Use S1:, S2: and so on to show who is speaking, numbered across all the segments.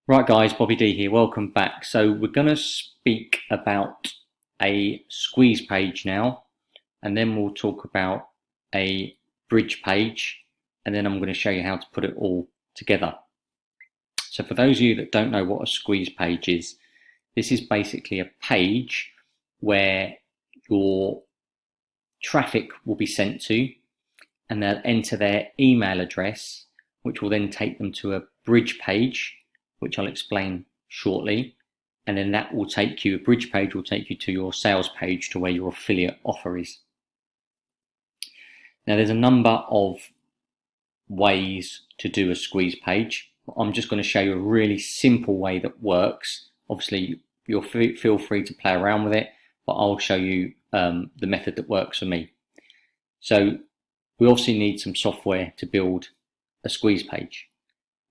S1: Right guys, Bobby D here, welcome back. So we're going to speak about a squeeze page now, and then we'll talk about a bridge page, and then I'm going to show you how to put it all together. So for those of you that don't know what a squeeze page is, this is basically a page where your traffic will be sent to, and they'll enter their email address, which will then take them to a bridge page, which I'll explain shortly, and then that will take you, a bridge page will take you to your sales page, to where your affiliate offer is. Now there's a number of ways to do a squeeze page. I'm just going to show you a really simple way that works. Obviously you'll feel free to play around with it, but I'll show you the method that works for me. So we obviously need some software to build a squeeze page.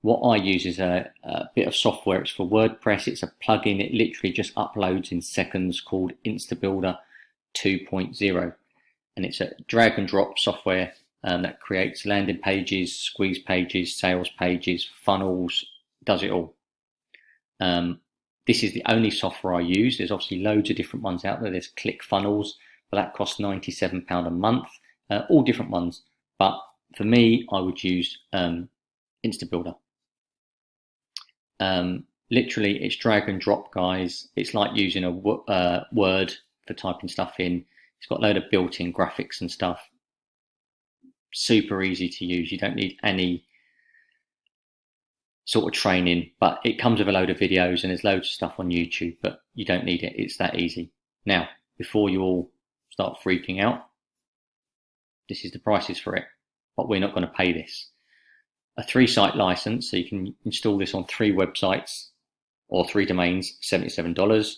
S1: What I use is a bit of software. It's for WordPress. It's a plugin. It literally just uploads in seconds, called Instabuilder 2.0. And it's a drag and drop software that creates landing pages, squeeze pages, sales pages, funnels, does it all. This is the only software I use. There's obviously loads of different ones out there. There's ClickFunnels, but that costs £97 a month, all different ones. But for me, I would use Instabuilder. Literally it's drag and drop, guys. It's like using a Word for typing stuff in. It's got a load of built-in graphics and stuff. Super easy to use. You don't need any sort of training, but it comes with a load of videos and there's loads of stuff on YouTube, but you don't need it. It's that easy. Now, before you all start freaking out, this is the prices for it, but we're not going to pay this. A 3-site license, so you can install this on 3 websites or 3 domains, $77.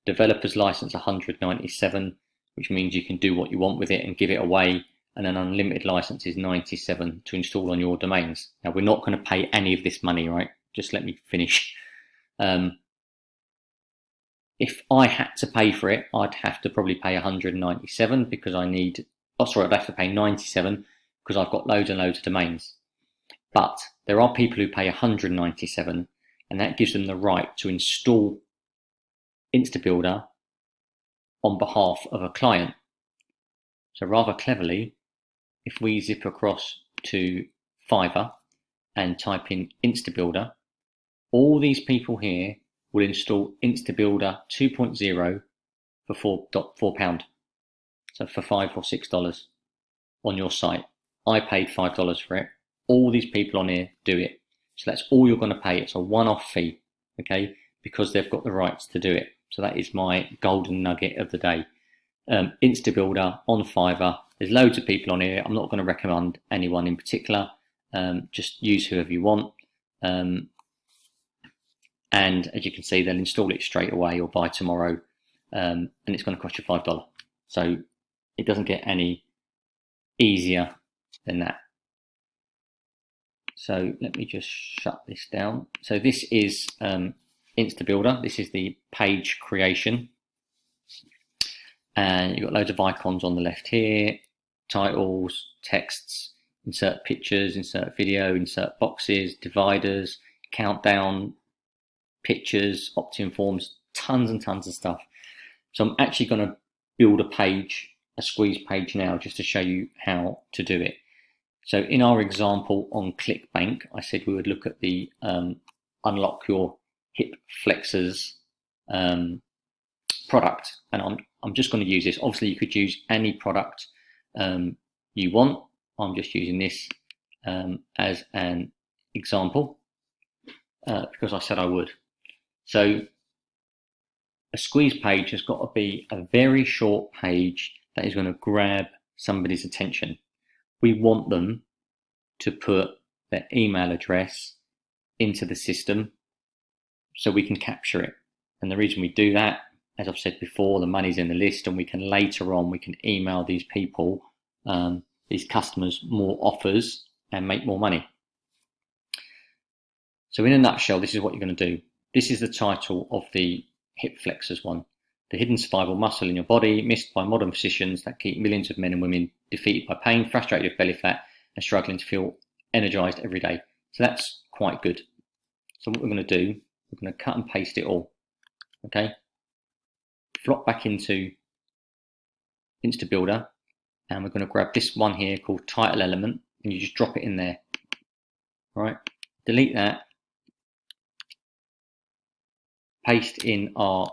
S1: Developer's license, $197, which means you can do what you want with it and give it away. And an unlimited license is $97 to install on your domains. Now we're not going to pay any of this money, right? Just let me finish. If I had to pay for it, I'd have to probably pay $197 because I need, I'd have to pay $97 because I've got loads and loads of domains. But there are people who pay $197, and that gives them the right to install Instabuilder on behalf of a client. So rather cleverly, if we zip across to Fiverr and type in Instabuilder, all these people here will install Instabuilder 2.0 for £4, so for $5 or $6 on your site. I paid $5 for it. All these people on here do it. So that's all you're going to pay. It's a one-off fee, okay, because they've got the rights to do it. So that is my golden nugget of the day. Instabuilder on Fiverr. There's loads of people on here. I'm not going to recommend anyone in particular. Just use whoever you want. And as you can see, they'll install it straight away or by tomorrow. And it's going to cost you $5. So it doesn't get any easier than that. So let me just shut this down. So this is Instabuilder. This is the page creation. And you've got loads of icons on the left here, titles, texts, insert pictures, insert video, insert boxes, dividers, countdown, pictures, opt-in forms, tons and tons of stuff. So I'm actually going to build a page, a squeeze page now, just to show you how to do it. So in our example on ClickBank, I said we would look at the unlock your hip flexors product, and I'm just going to use this. Obviously you could use any product you want. I'm just using this as an example because I said I would. So a squeeze page has got to be a very short page that is going to grab somebody's attention. We want them to put their email address into the system so we can capture it. And the reason we do that, as I've said before, the money's in the list, and we can later on, we can email these people, these customers, more offers and make more money. So in a nutshell, this is what you're going to do. This is the title of the hip flexors one. The hidden survival muscle in your body, missed by modern physicians that keep millions of men and women defeated by pain, frustrated with belly fat, and struggling to feel energized every day. So that's quite good. So what we're going to do we're going to cut and paste it all. Okay, flop back into Builder, and we're going to grab this one here called title element, and you just drop it in there. All right, delete that, paste in our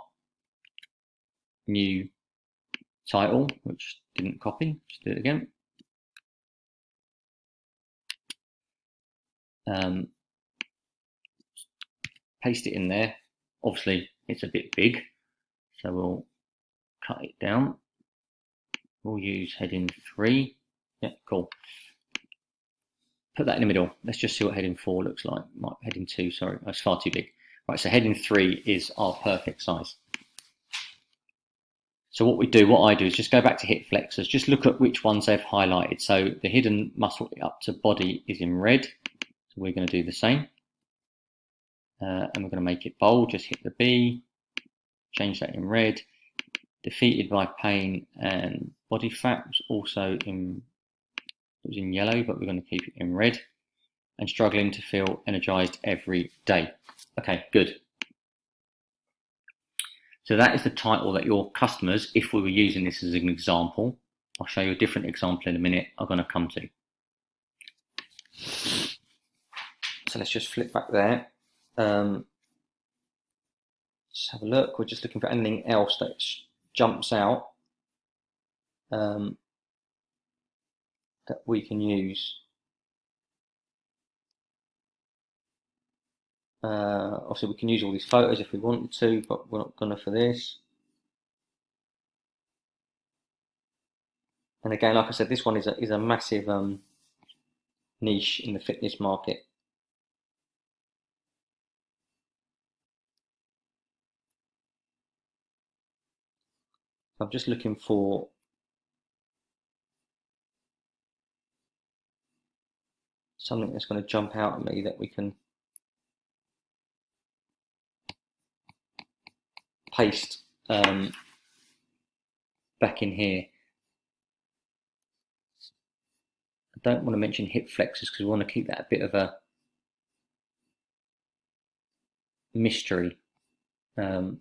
S1: new title, which didn't copy. Just do it again. Paste it in there. Obviously it's a bit big, so we'll cut it down. We'll use heading 3. Yeah, cool. Put that in the middle. Let's just see what heading 4 looks like. Heading 2, sorry, that's far too big. Right, so heading 3 is our perfect size. So what I do is just go back to hip flexors, just look at which ones they've highlighted. So the hidden muscle up to body is in red, so we're going to do the same. And we're going to make it bold, just hit the B, change that in red. Defeated by pain and body fat was also in yellow, but we're going to keep it in red. And struggling to feel energized every day. Okay, good. So that is the title that your customers, if we were using this as an example, I'll show you a different example in a minute, are going to come to. So let's just flip back there. Let's have a look. We're just looking for anything else that jumps out that we can use. Obviously we can use all these photos if we wanted to, but we're not gonna for this. And again, like I said, this one is a massive niche in the fitness market. I'm just looking for something that's going to jump out at me that we can paste back in here. I don't want to mention hip flexors because we want to keep that a bit of a mystery. Let's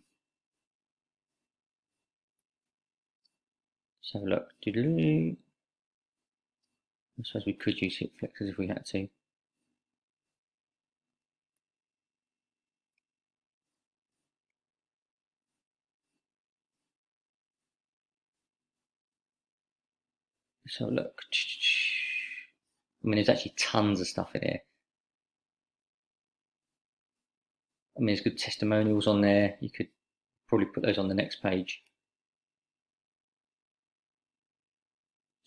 S1: have a look. I suppose we could use hip flexors if we had to. So look, I mean, there's actually tons of stuff in here. I mean, there's good testimonials on there. You could probably put those on the next page.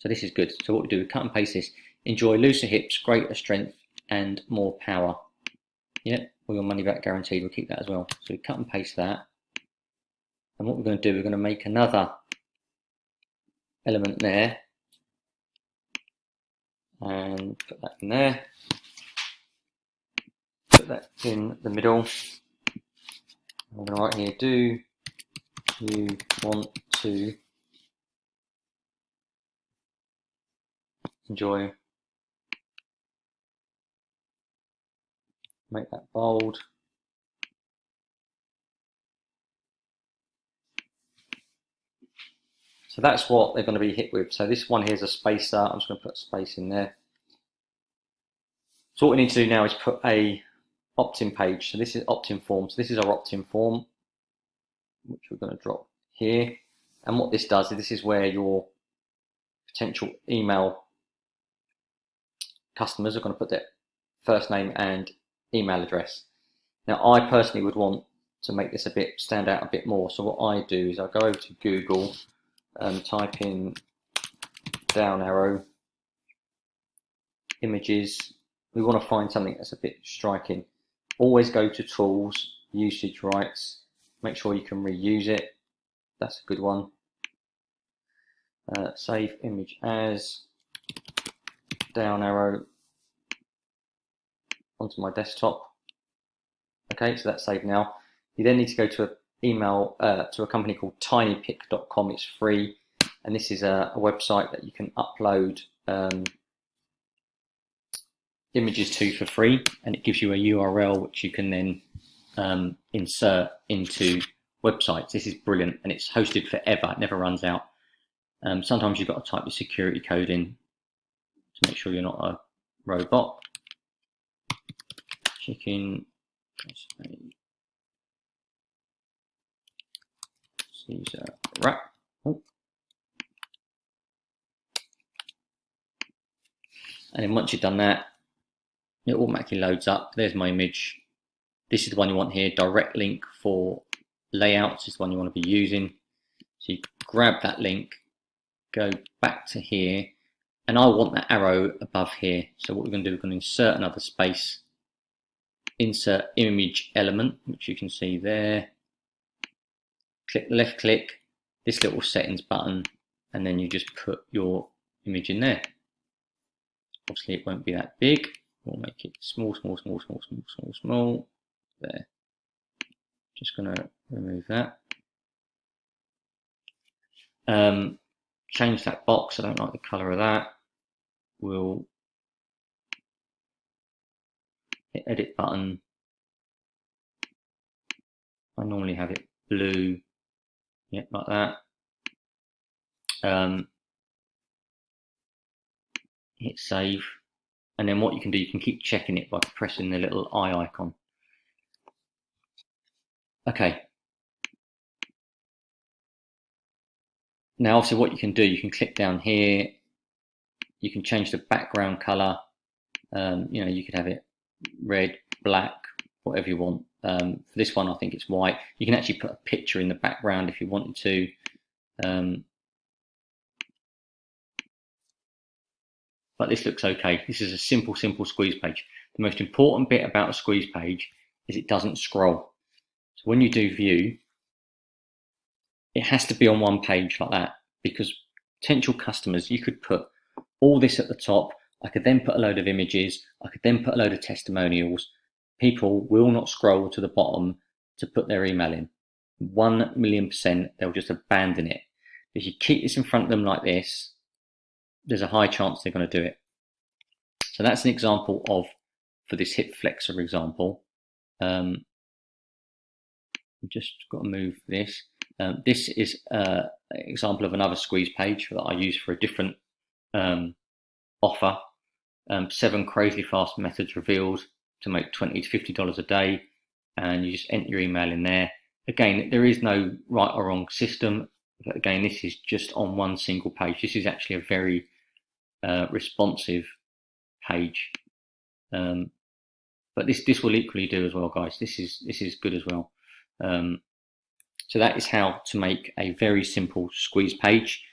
S1: So this is good. So what we do, we cut and paste this. Enjoy looser hips, greater strength, and more power. Yeah, all your money back guaranteed. We'll keep that as well. So we cut and paste that. And what we're going to do, we're going to make another element there. And put that in there. Put that in the middle. I'm going to write here, do you want to enjoy? Make that bold. So that's what they're going to be hit with. So this one here is a spacer. I'm just going to put a space in there. So what we need to do now is put a opt-in page. So this is opt-in form. So this is our opt-in form, which we're going to drop here. And what this does is this is where your potential email customers are going to put their first name and email address. Now I personally would want to make this a bit stand out a bit more. So what I do is I go over to Google, type in down arrow images. We want to find something that's a bit striking. Always go to tools, usage rights, make sure you can reuse it. That's a good one. Save image as, down arrow onto my desktop. Okay, so that's saved now. You then need to go to a company called tinypic.com. It's free, and this is a website that you can upload images to for free, and it gives you a URL which you can then insert into websites. This is brilliant, and it's hosted forever. It never runs out. Sometimes you've got to type your security code in to make sure you're not a robot. Chicken Caesar wrap. Oh. And then once you've done that, it automatically loads up. There's my image. This is the one you want here. Direct link for layouts is the one you want to be using. So you grab that link, go back to here, and I want that arrow above here. So what we're going to do, we're going to insert another space, insert image element, which you can see there. Click left click, this little settings button, and then you just put your image in there. Obviously it won't be that big. We'll make it small, small, small, small, small, small, small. There. Just going to remove that. Change that box. I don't like the colour of that. We'll hit edit button. I normally have it blue. Yep, like that. Hit save. And then what you can do, you can keep checking it by pressing the little eye icon. Okay. Now obviously what you can do, you can click down here, you can change the background color. You know, you could have it red, black, whatever you want. For this one I think it's white. You can actually put a picture in the background if you wanted to. But this looks okay. This is a simple squeeze page. The most important bit about a squeeze page is it doesn't scroll. So when you do view, it has to be on one page like that, because potential customers, you could put all this at the top. I could then put a load of images. I could then put a load of testimonials. People will not scroll to the bottom to put their email in. 1,000,000%, they'll just abandon it. If you keep this in front of them like this, there's a high chance they're going to do it. So that's an example of, for this hip flexor example, I've just got to move this. This is an example of another squeeze page that I use for a different offer. 7 crazily fast methods revealed to make $20 to $50 a day, and you just enter your email in there. Again, there is no right or wrong system, but again, this is just on one single page. This is actually a very responsive page, but this will equally do as well, guys. This is good as well. So that is how to make a very simple squeeze page,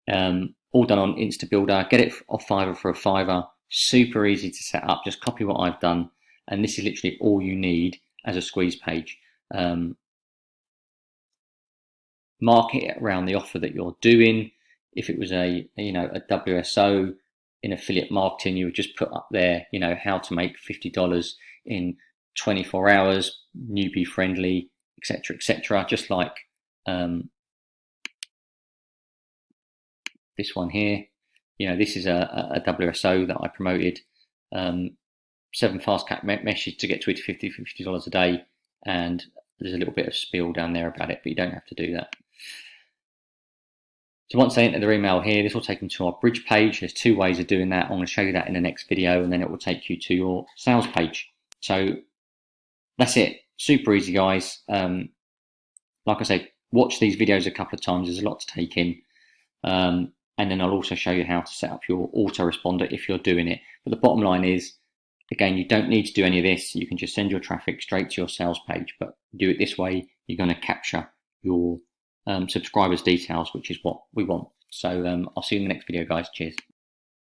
S1: all done on InstaBuilder. Get it off Fiverr for a $5. Super easy to set up. Just copy what I've done, and this is literally all you need as a squeeze page. Market it around the offer that you're doing. If it was a WSO in affiliate marketing, you would just put up there, how to make $50 in 24 hours, newbie friendly, etc., etc. Just like this one here. This is a WSO that I promoted. 7 fast cat meshes to get to $50 a day, and there's a little bit of spiel down there about it, but you don't have to do that. So once they enter their email here, this will take them to our bridge page. There's 2 ways of doing that. I'm going to show you that in the next video, and then it will take you to your sales page. So that's it. Super easy, guys. Like I say, watch these videos a couple of times. There's a lot to take in. And then I'll also show you how to set up your autoresponder if you're doing it. But the bottom line is, again, you don't need to do any of this. You can just send your traffic straight to your sales page, but do it this way, you're going to capture your subscribers' details, which is what we want. So I'll see you in the next video, guys. Cheers.